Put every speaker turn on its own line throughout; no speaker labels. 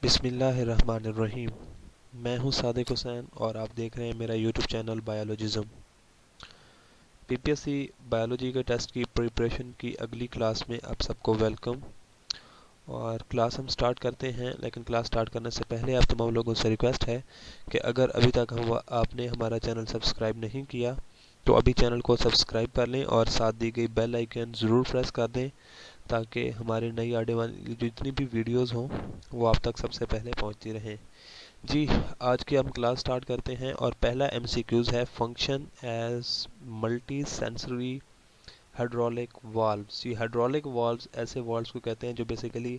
बिस्मिल्लाहिर्रहमानिर्रहीम। मैं हूं सादिक हुसैन और आप देख रहे हैं मेरा यूट्यूब चैनल बायोलॉजिज्म। पीपीएससी बायोलॉजी के टेस्ट की प्रिपरेशन की अगली क्लास में आप सबको वेलकम। और क्लास हम स्टार्ट करते हैं, लेकिन क्लास स्टार्ट करने से पहले आप तमाम लोगों से रिक्वेस्ट है कि अगर अभी तक आपने हमारा चैनल सब्सक्राइब नहीं किया तो अभी चैनल को सब्सक्राइब कर लें और साथ दी गई बेल आइकन ज़रूर प्रेस कर दें, ताकि हमारी नई आने वाली जितनी भी वीडियोस हों वो आप तक सबसे पहले पहुंचती रहें। जी, आज की हम क्लास स्टार्ट करते हैं और पहला एमसीक्यूज है function as multi sensory hydraulic valves. ये हाइड्रोलिक वाल्व्स ऐसे वाल्व्स को कहते हैं जो basically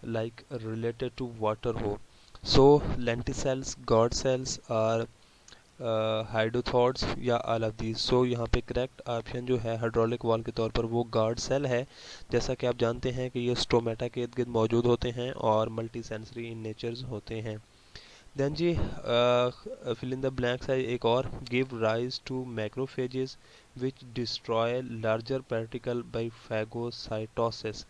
like related to water हो। सो लेंटिसेल्स, गॉड सेल्स और हाइड्रोथॉट्स या ऑल ऑफ दीज। सो यहाँ पे करेक्ट ऑप्शन जो है हाइड्रोलिक वाल्व के तौर पर वो गार्ड सेल है। जैसा कि आप जानते हैं कि ये स्टोमेटा के इर्द गिर्द मौजूद होते हैं और मल्टी सेंसरी इन नेचर्स होते हैं। देन जी, फिल इन द ब्लैंक्स है एक और, give rise to macrophages which destroy larger particle by phagocytosis.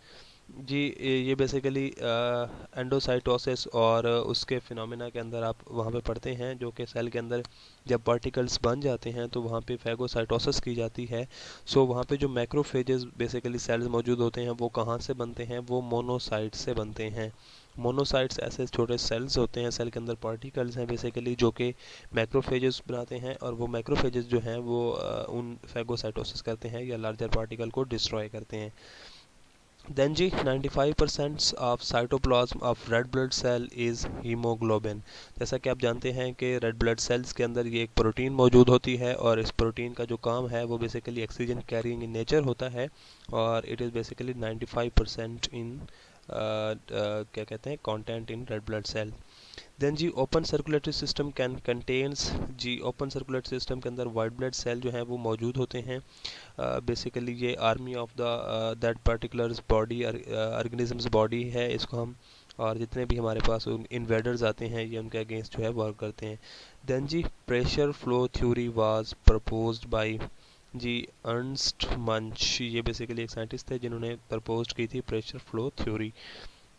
जी, ये बेसिकली एंडोसाइटोसिस और उसके फिनोमेना के अंदर आप वहाँ पे पढ़ते हैं, जो कि सेल के अंदर जब पार्टिकल्स बन जाते हैं तो वहाँ पे फैगोसाइटोसिस की जाती है। सो वहाँ पे जो मैक्रोफेजेस बेसिकली सेल्स मौजूद होते हैं वो कहाँ से बनते हैं, वो मोनोसाइट से बनते हैं। मोनोसाइट्स ऐसे छोटे सेल्स होते हैं, सेल के अंदर पार्टिकल्स हैं बेसिकली जो कि मैक्रोफेजेस बनाते हैं, और वो मैक्रोफेजेस जो हैं वो उन फैगोसाइटोसिस करते हैं या लार्जर पार्टिकल को डिस्ट्रॉय करते हैं। देन जी, 95% of cytoplasm of red blood cell is haemoglobin. जैसा कि आप जानते हैं कि रेड ब्लड सेल्स के अंदर ये एक प्रोटीन मौजूद होती है और इस प्रोटीन का जो काम है वो basically oxygen carrying in nature होता है, और इट इज़ बेसिकली 95% इन क्या कहते हैं content in red blood cell. Then जी, open circulatory system can contains, जी ओपन सर्कुलेटरी सिस्टम के अंदर वाइट ब्लड सेल जो हैं वो मौजूद होते हैं। बेसिकली ये army of the that particular body organisms body है इसको हम, और जितने भी हमारे पास इन्वेडर्स आते हैं ये उनके अगेंस्ट जो है वर्क करते हैं। देन जी, pressure flow theory was proposed by, जी अर्नस्ट मंच। ये बेसिकली एक साइंटिस्ट थे जिन्होंने प्रपोज की थी pressure flow theory.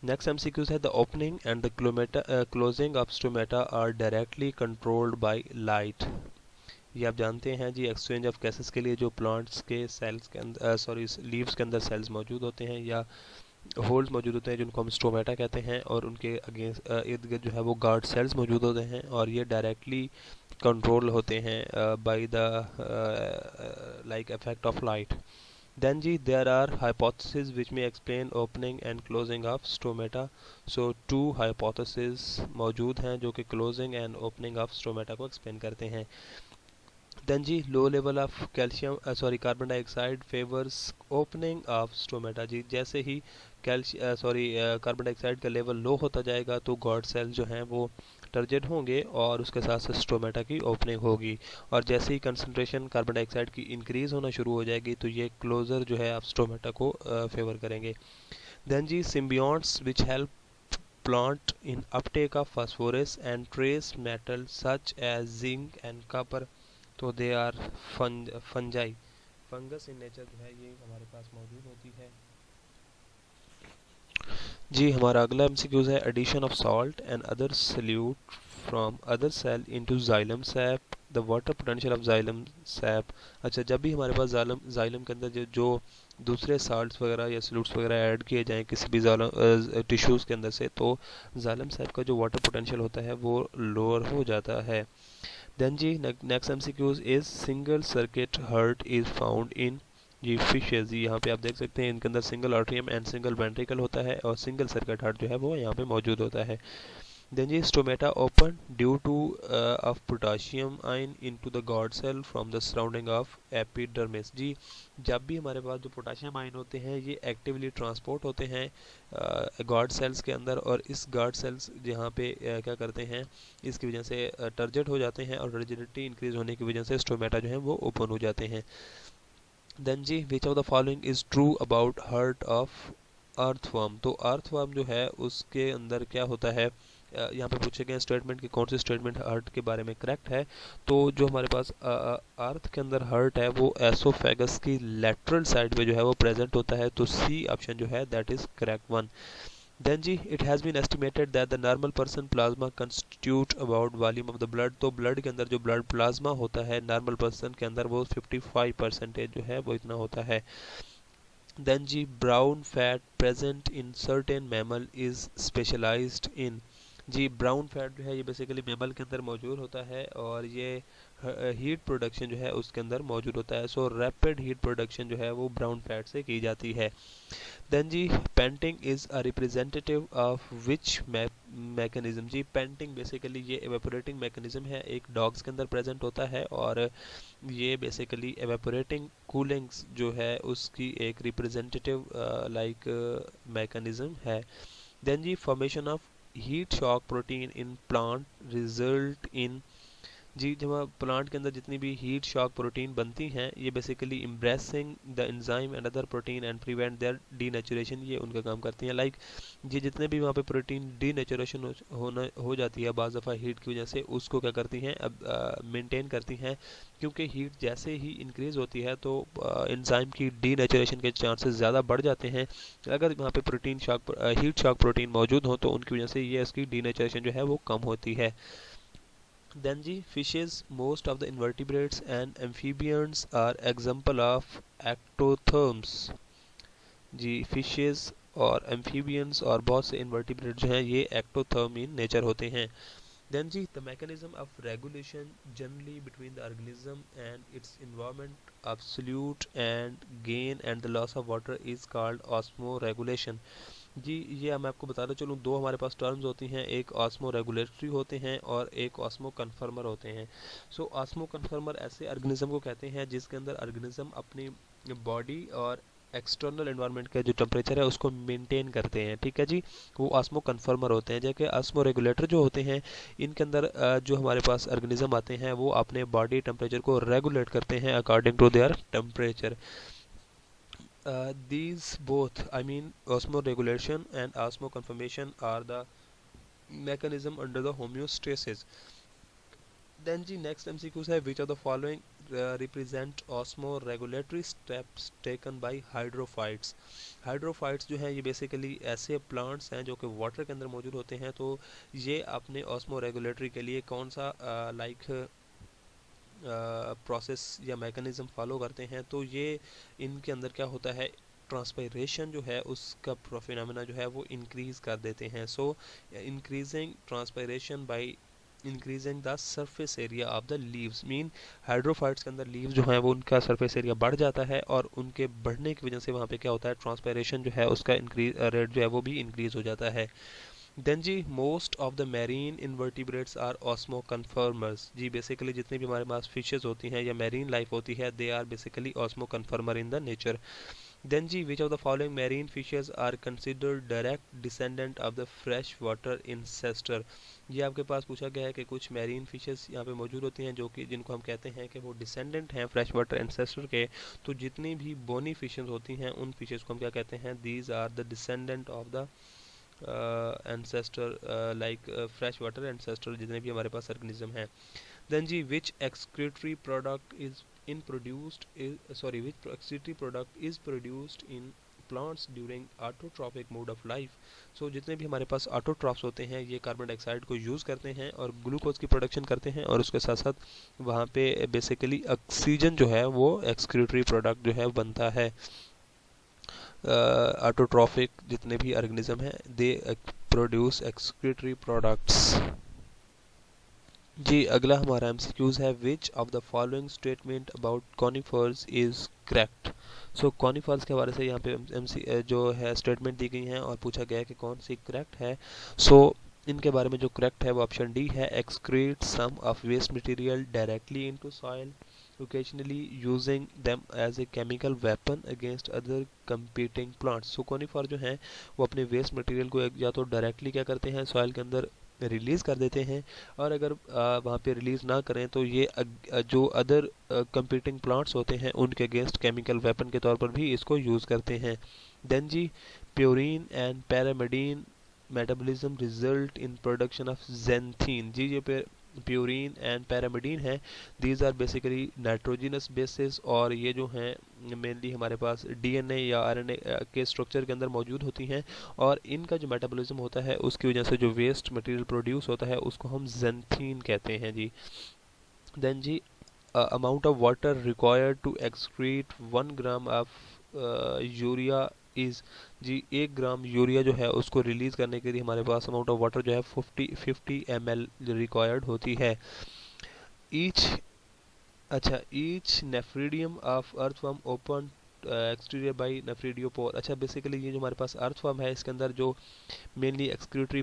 Next MCQs है, the opening and the closing of stomata are directly controlled by light. ये आप जानते हैं जी, एक्सचेंज ऑफ गैसेस के लिए जो प्लांट्स के सेल्स के अंदर लीव्स के अंदर सेल्स मौजूद होते हैं या होल्स मौजूद होते हैं जिनको हम स्टोमेटा कहते हैं, और उनके अगेंस्ट इर्द गिर्द जो है वो गार्ड सेल्स मौजूद होते हैं और ये डायरेक्टली कंट्रोल होते हैं by the like effect of light. Then जी, there are hypotheses which may explain opening and closing of stomata. So two hypotheses मौजूद हैं जो कि closing and opening of stomata को explain करते हैं। Then ji, low level of carbon dioxide favors opening of stomata। जी, जैसे ही carbon dioxide का level low होता जाएगा तो गॉड सेल जो हैं वो टर्जेड होंगे और उसके साथ साथ स्टोमेटा की ओपनिंग होगी, और जैसे ही कंसंट्रेशन कार्बन डाइऑक्साइड की इंक्रीज होना शुरू हो जाएगी तो ये क्लोजर जो है आप स्टोमेटा को फेवर करेंगे। देन जी, symbionts which help plant in uptake of phosphorus and trace metal such as zinc and copper, तो they are fungi. Fungus in nature जो है ये हमारे पास मौजूद होती है। जी, हमारा अगला एमसीक्यूज है, addition of salt and other solute from other cell into xylem sap, the water potential of xylem sap. अच्छा, जब भी हमारे पास जाइलम के अंदर जो दूसरे साल्ट्स वगैरह या सल्यूट्स वगैरह ऐड किए जाएं किसी भी टिश्यूज़ के अंदर से, तो जाइलम सैप का जो वाटर पोटेंशियल होता है वो लोअर हो जाता है। देन जी, next MCQs is single circuit heart is found in, जी फिशेज। जी यहाँ पे आप देख सकते हैं इनके अंदर single atrium and single ventricle होता है और सिंगल सर्किट हार्ट जो है वो यहाँ पे मौजूद होता है। देन जी, stomata open due to of potassium ion into the guard cell from the surrounding of epidermis. जी, जब भी हमारे पास जो पोटाशियम आयन होते हैं ये एक्टिवली ट्रांसपोर्ट होते हैं गॉड सेल्स के अंदर, और इस गॉड सेल्स यहाँ पे क्या करते हैं, इसकी वजह से टर्जेट हो जाते हैं और रिजिडिटी इंक्रीज होने की वजह से स्टोमेटा जो है वो ओपन हो जाते हैं। देन जी, which of the following is true about heart of earthworm. तो अर्थवर्म जो है उसके अंदर क्या होता है, यहाँ पे पूछे गए स्टेटमेंट कि कौन सी स्टेटमेंट हर्ट के बारे में करेक्ट है। तो जो हमारे पास अर्थ के अंदर हर्ट है वो एसोफेगस की लेटरल साइड पे जो है वो प्रेजेंट होता है, तो सी ऑप्शन जो है that is correct one. Then जी it has been estimated that the normal person plasma constitute about volume of the blood, तो ब्लड के अंदर जो ब्लड प्लाज्मा होता है नॉर्मल पर्सन के अंदर वो 55% जो है वो इतना होता है। देन जी brown fat present in certain mammal is specialised in, जी ब्राउन फैट जो है ये बेसिकली मैमल के अंदर मौजूद होता है और ये हीट प्रोडक्शन जो है उसके अंदर मौजूद होता है। सो रैपिड हीट प्रोडक्शन जो है वो ब्राउन फैट से की जाती है। देन जी painting is a representative of which mechanism, जी पेंटिंग बेसिकली ये एवेपोरेटिंग मैकेनिज्म है, एक डॉग्स के अंदर प्रेजेंट होता है और ये बेसिकली एवेपोरेटिंग कूलिंग्स जो है उसकी एक रिप्रेजेंटेटिव लाइक मैकेनिज्म है। देन जी formation of heat shock protein in plant result in, जी जब प्लांट के अंदर जितनी भी हीट शॉक प्रोटीन बनती हैं ये basically embracing the enzyme and other protein and prevent there denaturation, ये उनका काम करती हैं। लाइक ये जितने भी वहाँ पे प्रोटीन डीनेचुरेशन होना हो जाती है बाज़ दफ़ा हीट की वजह से, उसको क्या करती हैं अब मेंटेन करती हैं, क्योंकि हीट जैसे ही इंक्रीज़ होती है तो एंजाइम की डीनेचुरेशन के चांसेस ज़्यादा बढ़ जाते हैं। अगर वहाँ पे protein shock heat shock protein मौजूद हो तो उनकी वजह से ये इसकी डीनेचुरेशन जो है वो कम होती है। Then जी fishes, most of the invertebrates and amphibians are example of ectotherms, जी फिशेस और एम्फीबियंस और बहुत से इन्वर्टिब्रेट जो हैं ये एक्टोथर्म इन नेचर होते हैं। देन जी the mechanism of regulation generally between the organism and its environment absolute and gain and the loss of water is called osmoregulation, जी ये मैं आपको बताता चलूँ दो हमारे पास टर्म्स होती हैं, एक ऑस्मो रेगुलेटरी होते हैं और एक ऑस्मो कन्फर्मर होते हैं। सो ऑस्मो कन्फर्मर ऐसे ऑर्गेनिज्म को कहते हैं जिसके अंदर ऑर्गेनिज्म अपनी बॉडी और एक्सटर्नल एनवायरनमेंट का जो टेम्परेचर है उसको मेंटेन करते हैं, ठीक है जी, वो ऑस्मो कन्फर्मर होते हैं। जबकि ऑस्मो रेगुलेटर जो होते हैं इनके अंदर जो हमारे पास ऑर्गेनिज्म आते हैं वो अपने बॉडी टेम्परेचर को रेगुलेट करते हैं according to their temperature. These both, I mean osmoregulation and osmoconformation are the mechanism under the homeostasis. Then जी next MCQ है which of the following represent osmoregulatory steps taken by hydrophytes. Hydrophytes जो हैं ये basically ऐसे plants हैं जो कि water के अंदर मौजूद होते हैं, तो ये अपने ऑस्मो रेगुलेटरी के लिए कौन सा लाइक प्रोसेस या मैकेनिज़्म फॉलो करते हैं, तो ये इनके अंदर क्या होता है ट्रांसपायरेशन जो है उसका फिनोमेना जो है वो इंक्रीज़ कर देते हैं। सो increasing transpiration by increasing the surface area of the leaves, mean hydrophytes के अंदर लीव्स जो हैं वो उनका सरफेस एरिया बढ़ जाता है और उनके बढ़ने की वजह से वहाँ पे क्या होता है ट्रांसपायरेशन जो है उसका इंक्रीज रेट जो है वो भी इंक्रीज़ हो जाता है। देन जी most of the marine invertebrates are osmoconformers, जी बेसिकली जितनी भी हमारे पास फिशेज होती हैं या मैरीन लाइफ होती है they are basically osmoconformer in the nature. Then जी which of the following marine fishes are considered direct descendant of the fresh water ancestor, ये आपके पास पूछा गया है कि कुछ मैरीन फिशेस यहाँ पे मौजूद होती हैं जो कि जिनको हम कहते हैं कि वो डिसेंडेंट हैं फ्रेश वाटर इंसेस्टर के, तो जितनी भी बोनी फिशेज होती हैं उन फिशेज को हम क्या कहते हैं these are the descendant of the ancestor like fresh water ancestor जितने भी हमारे पास ऑर्गेनिज्म हैं। देन जी which excretory product is in produced sorry which excretory product is produced in plants during autotrophic mode of life, so जितने भी हमारे पास autotrophs होते हैं ये कार्बन डाइऑक्साइड को यूज़ करते हैं और ग्लूकोज की प्रोडक्शन करते हैं और उसके साथ साथ वहाँ पे बेसिकली ऑक्सीजन जो है वो एक्सक्रीटरी प्रोडक्ट जो है बनता है। ऑटोट्रॉफिक जितने भी ऑर्गेनिज्म हैं दे प्रोड्यूस एक्सक्रीटरी प्रोडक्ट्स। जी अगला हमारा एमसीक्यूज है which of the following statement about conifers is correct, so conifers के बारे से यहाँ पे जो है स्टेटमेंट दी गई हैं और पूछा गया है कि कौन सी करेक्ट है। सो इनके बारे में जो करेक्ट है वो ऑप्शन डी है excrete some of waste material directly into soil occasionally using them as a chemical weapon against other competing plants। So conifer जो हैं वो अपने वेस्ट मटेरियल को या तो डायरेक्टली क्या करते हैं सॉइल के अंदर रिलीज़ कर देते हैं और अगर वहाँ पे रिलीज़ ना करें तो ये जो अदर कंपीटिंग प्लांट्स होते हैं उनके अगेंस्ट केमिकल वेपन के तौर पर भी इसको यूज़ करते हैं। देन जी purine and pyrimidine metabolism result in production of xanthine, जी ये प्यूरिन एंड पैरामिडीन है, these are basically nitrogenous bases, और ये जो हैं मेनली हमारे पास डीएनए या आरएनए के स्ट्रक्चर के अंदर मौजूद होती हैं, और इनका जो मेटाबॉलिज्म होता है उसकी वजह से जो वेस्ट मटेरियल प्रोड्यूस होता है उसको हम ज़ैंथीन कहते हैं जी। देन जी amount of water required to excrete 1 gram of urea is जी, 1 ग्राम यूरिया जो है उसको रिलीज करने के लिए हमारे पास अमाउंट ऑफ वाटर जो है 50 ml रिक्वायर्ड होती है। ईच अच्छा, each nephridium of earthworm open exterior by nephridiopore. अच्छा, बेसिकली ये जो हमारे पास अर्थवर्म है इसके अंदर जो मेनली एक्सक्रीटरी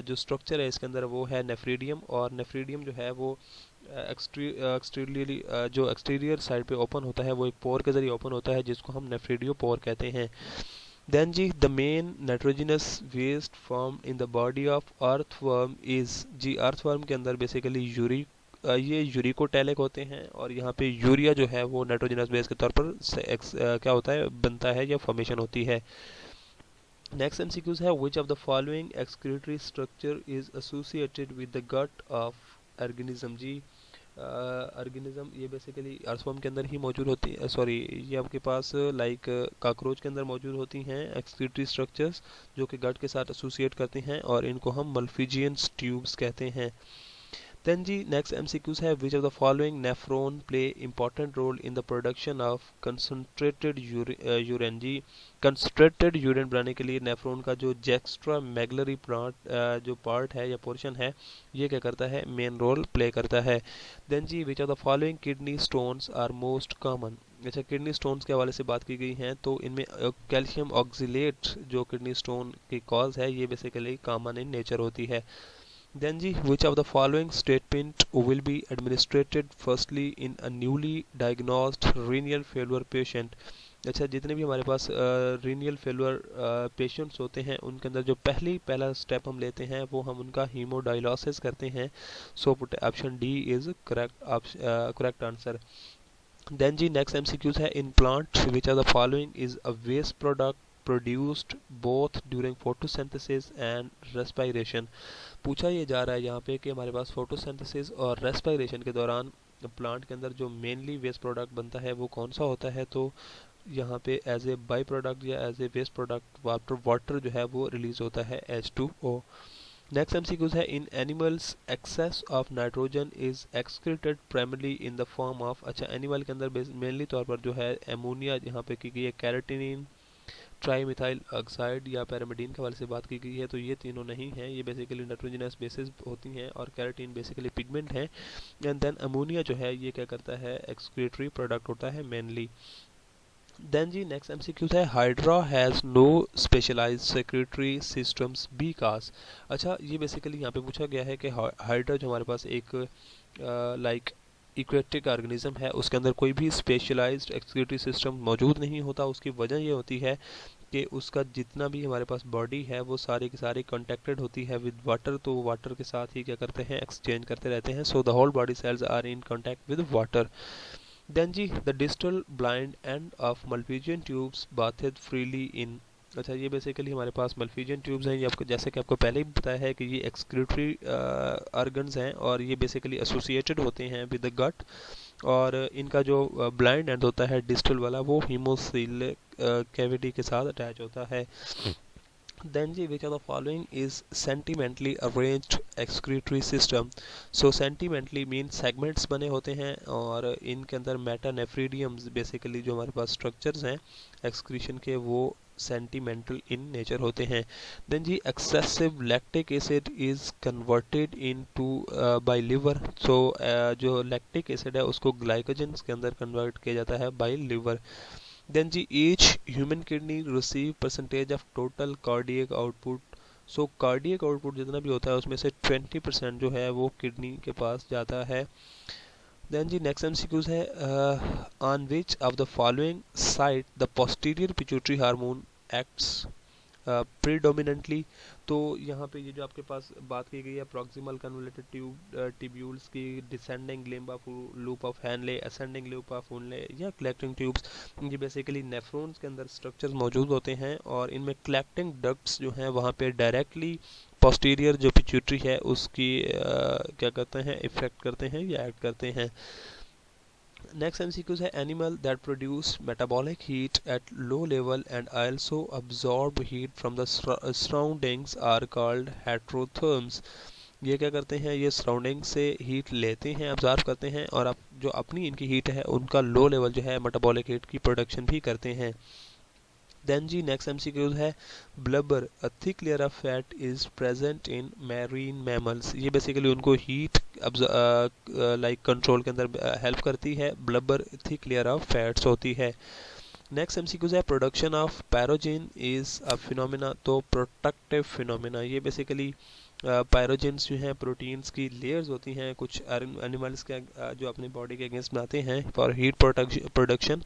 जो स्ट्रक्चर है इसके अंदर वो है नेफ्रीडियम, और नेफ्रीडियम जो है वो एक्सटीरियरली जो एक्सटीरियर साइड पे ओपन होता है वो एक पोर के जरिए ओपन होता है जिसको हम नेफ्रीडियो पोर कहते हैं। देन जी the main nitrogenous waste form in the body of earthworm is जी, अर्थवर्म के अंदर बेसिकली ये यूरिकोटैलिक होते हैं, और यहाँ पे यूरिया जो है वो नाइट्रोजिनस बेस के तौर पर क्या होता है, बनता है या फॉर्मेशन होती है। नेक्स्ट एमसीक्यूज है, which of the following excretory structure is associated with the gut of organism. जी, ऑर्गेनिज्म ये बेसिकली अर्थवर्म के अंदर ही मौजूद होती है, सॉरी ये आपके पास लाइक काकरोच के अंदर मौजूद होती हैं एक्सक्रीटरी स्ट्रक्चर्स जो कि गट के साथ एसोसिएट करते हैं, और इनको हम मल्फिजियंस ट्यूब्स कहते हैं। देन जी नेक्स्ट एमसीक्यूज है, which of the following nephron play important role in the production of concentrated urine. जी, कंसंट्रेटेड यूरिन बनाने के लिए नेफ्रॉन का जो जेक्स्ट्रा मैगलरी जो पार्ट है या पोर्शन है ये क्या करता है, मेन रोल प्ले करता है। देन जी which of the following kidney stones are most common. अच्छा, किडनी स्टोन्स के हवाले से बात की गई है तो इनमें कैल्शियम ऑक्सीलेट जो किडनी स्टोन की कॉज है ये बेसिकली कॉमन इन नेचर होती है। Then ji, which of the following statement will be administered firstly in a newly diagnosed renal failure patient। अच्छा, जितने भी हमारे पास रीनियल फेलुअर पेशेंट्स होते हैं उनके अंदर जो पहला स्टेप हम लेते हैं वो हम उनका हीमोडायलिसिस करते हैं। So option D is correct answer. Then जी नेक्स्ट एमसीक्यूज है, in plant which are the following is a waste product produced both during photosynthesis and respiration. पूछा ये जा रहा है यहाँ पे कि हमारे पास फोटोसिंथेसिस और रेस्पिरेशन के दौरान प्लांट के अंदर जो मेनली वेस्ट प्रोडक्ट बनता है वो कौन सा होता है, तो यहाँ पे एज ए बाई प्रोडक्ट या as a waste product water जो है वो रिलीज होता है H2O। नेक्स्ट एमसीक्यूज है, in animals excess of nitrogen is excreted primarily in the form of. अच्छा, एनिमल के अंदर मेनली तौर पर जो है एमोनिया यहाँ पे की गई है, कैरेटिनिन, ट्राईमिथाइल ऑक्साइड या पैरामिडीन के हवाले से बात की गई है, तो ये तीनों नहीं हैं, ये बेसिकली नाइट्रोजनस बेसिस होती हैं, और कैरेटीन बेसिकली पिगमेंट है, एंड देन अमोनिया जो है ये क्या करता है, एक्सक्रीटरी प्रोडक्ट होता है मेनली। देन जी नेक्स्ट एमसीक्यू है, hydra has no specialised secretary systems because. अच्छा, ये बेसिकली यहाँ पे पूछा गया है कि हाइड्रा जो हमारे पास एक लाइक इक्वेटिक ऑर्गेनिज्म है उसके अंदर कोई भी स्पेशलाइज्ड एक्सक्रीटरी सिस्टम मौजूद नहीं होता। उसकी वजह ये होती है कि उसका जितना भी हमारे पास बॉडी है वो सारी की सारी कॉन्टेक्टेड होती है विद वाटर, तो वाटर के साथ ही क्या करते हैं, एक्सचेंज करते रहते हैं। So the whole body cells are in contact with water. Then जी the distal blind end of Malpighian tubes bathed freely in. अच्छा, ये बेसिकली हमारे पास मल्फिजियन ट्यूब्स हैं, ये आपको जैसे कि आपको पहले ही बताया है कि ये एक्सक्रीटरी ऑर्गन्स हैं और ये बेसिकली एसोसिएटेड होते हैं विद द गट, और इनका जो ब्लाइंड एंड होता है डिस्टल वाला वो हीमोसील कैविटी के साथ अटैच होता है। Then ji which of the following is sentimentally arranged excretory system। So sentimentally means segments बने होते हैं और इनके अंदर मेटानेफ्रीडियम्स बेसिकली जो हमारे पास स्ट्रक्चर्स हैं एक्सक्रीशन के वो सेंटिमेंटल इन नेचर होते हैं। देन जी excessive lactic acid is converted into by liver. So जो लैक्टिक एसिड है उसको ग्लाइकोजन के अंदर कन्वर्ट किया जाता है बाय लिवर। Then जी each human kidney receive percentage of total cardiac output। So cardiac output जितना भी होता है उसमें से 20% जो है वो किडनी के पास जाता है। देन जी नेक्स्ट एमसीक्यूज है, on which of the following site the posterior pituitary hormone acts. Predominantly. तो यहाँ पे ये जो आपके पास बात की गई है प्रॉक्सिमल कन्वोल्यूटेड ट्यूब्यूल्स की, descending limb of loop of Henle, ascending loop of Henle या कलेक्टिंग ट्यूब्स, ये बेसिकली नेफ्रॉन्स के अंदर स्ट्रक्चर्स मौजूद होते हैं और इनमें कलेक्टिंग डक्ट्स जो हैं वहाँ पे डायरेक्टली पोस्टीरियर जो पिट्यूटरी है उसकी क्या करते हैं, इफेक्ट करते हैं या एक्ट करते हैं। नेक्स्ट एमसीक्यूज है animal that produce metabolic heat at low level and also absorb heat from the surroundings are called heterotherms. ये क्या करते हैं, ये सराउंडिंग से हीट लेते हैं, ऑब्जर्व करते हैं और अब जो अपनी इनकी हीट है उनका लो लेवल जो है मेटाबॉलिक हीट की प्रोडक्शन भी करते हैं। देन जी नेक्स्ट एमसीक्यू है blubber, a thick layer of fat is present in marine mammals. ये बेसिकली उनको हीट लाइक कंट्रोल के अंदर हेल्प करती है, blubber thick layer of fats होती है। नेक्स्ट एमसीक्यूज है production of pyrogen is a phenomena, तो प्रोटेक्टिव फिनोमिना, ये बेसिकली पायरोजेंस जो हैं प्रोटीन्स की लेयर्स होती हैं कुछ एनिमल्स के जो अपनी बॉडी के अगेंस्ट बनाते हैं for heat production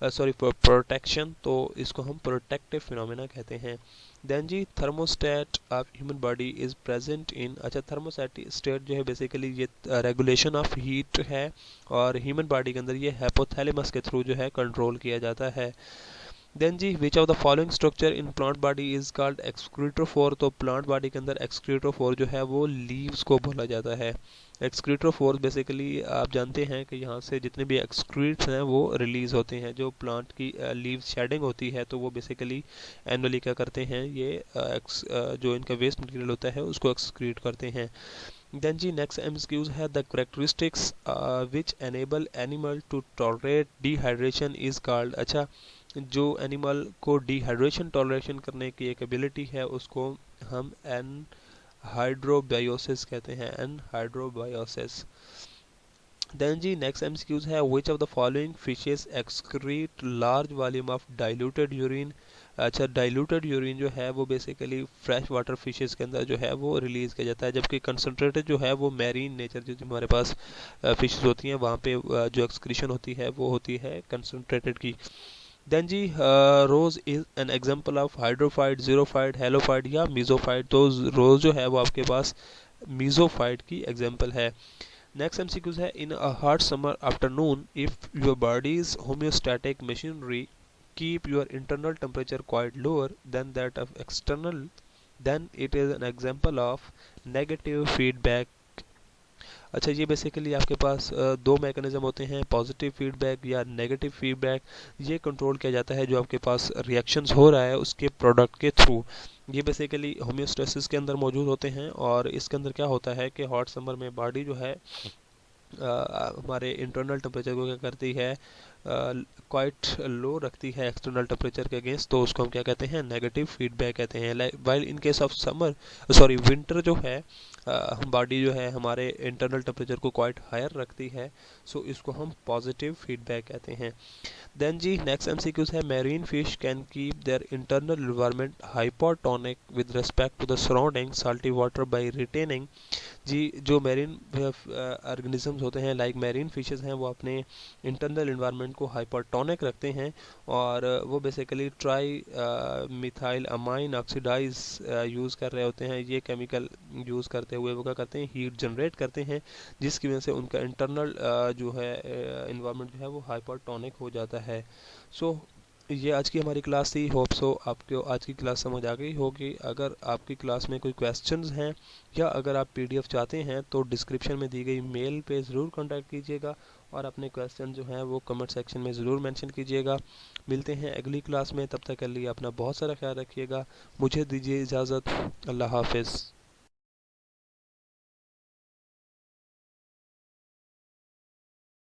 sorry for protection, तो इसको हम प्रोटेक्टिव फिनोमेना कहते हैं। देन जी thermostat of human body is present in, अच्छा थर्मोस्टेट जो है बेसिकली ये रेगुलेशन ऑफ हीट है और ह्यूमन बॉडी के अंदर ये हाइपोथैलेमस के थ्रू जो है कंट्रोल किया जाता है। देन जी which of the following structure in plant body is called excretophore, तो प्लांट बॉडी के अंदर एक्सक्रीटोफोर जो है वो लीव्स को बोला जाता है। एक्सक्रीटोफोर बेसिकली आप जानते हैं कि यहाँ से जितने भी एक्सक्रीट्स हैं वो रिलीज होते हैं, जो प्लांट की लीव्स शेडिंग होती है तो वो बेसिकली एनुअली क्या करते हैं, ये जो इनका वेस्ट मटेरियल होता है उसको एक्सक्रीट करते हैं। देन जी नेक्स्ट एमसीक्यूज है the characteristics which enable animal to tolerate dehydration is called, अच्छा जो एनिमल को डिहाइड्रेशन टॉलरेशन करने की एक एबिलिटी है उसको हम एनहाइड्रोबायोसिस कहते हैं, एनहाइड्रोबायोसिस। देन जी नेक्स्ट एमसीक्यूज है which of the following fishes excrete large volume of diluted urine, अच्छा डाइल्यूटेड यूरिन जो है वो बेसिकली फ्रेश वाटर फिशेस के अंदर जो है वो रिलीज किया जाता है, जबकि कंसनट्रेटेड जो है वो मैरीन नेचर जो हमारे पास फिशेस होती हैं वहाँ पे जो एक्सक्रीशन होती है वो होती है कंसनट्रेटेड की। देन जी rose is an example of hydrophyte, xerophyte, halophyte या मीजोफाइट, तो रोज जो है वो आपके पास मीजोफाइट की एग्जांपल है। नेक्स्ट एमसीक्यूज है in a hot summer afternoon if your body's homeostatic machinery keep your internal temperature quite lower than that of external, then it is an example of negative feedback। अच्छा ये basically आपके पास दो mechanism होते हैं, positive feedback या negative feedback. ये control किया जाता है जो आपके पास रिएक्शंस हो रहा है उसके प्रोडक्ट के थ्रू। ये बेसिकली होम्योस्टेसिस के अंदर मौजूद होते हैं और इसके अंदर क्या होता है कि हॉट समर में बॉडी जो है हमारे इंटरनल टेम्परेचर को क्या करती है, क्वाइट लो रखती है एक्सटर्नल टेम्परेचर के अगेंस्ट, तो उसको हम क्या कहते हैं, नेगेटिव फीडबैक कहते हैं। While in case of summer sorry winter जो है हम बॉडी जो है हमारे इंटरनल टेम्परेचर को क्वाइट हायर रखती है, सो इसको हम पॉजिटिव फीडबैक कहते हैं। देन जी नेक्स्ट एमसीक्यूज है marine fish can keep their internal environment hypotonic with respect to the surrounding salty water by retaining, जी जो मैरीन ऑर्गेनिजम्स होते हैं लाइक मैरीन फिशेस हैं वो अपने इंटरनल एनवायरनमेंट को हाइपरटोनिक रखते हैं और वो basically trimethylamine oxidase use कर रहे होते हैं। ये केमिकल यूज़ करते हुए वो क्या करते हैं, हीट जनरेट करते हैं जिसकी वजह से उनका इंटरनल जो है एनवायरनमेंट जो है वो हाइपरटोनिक हो जाता है। सो ये आज की हमारी क्लास थी। होप सो आपको आज की क्लास समझ आ गई होगी। अगर आपकी क्लास में कोई क्वेश्चंस हैं या अगर आप पीडीएफ चाहते हैं तो डिस्क्रिप्शन में दी गई मेल पे ज़रूर कांटेक्ट कीजिएगा और अपने क्वेश्चन जो हैं वो कमेंट सेक्शन में ज़रूर मेंशन कीजिएगा। मिलते हैं अगली क्लास में, तब तक के लिए अपना बहुत सारा ख्याल रखिएगा। मुझे दीजिए इजाज़त। अल्लाह हाफिज़।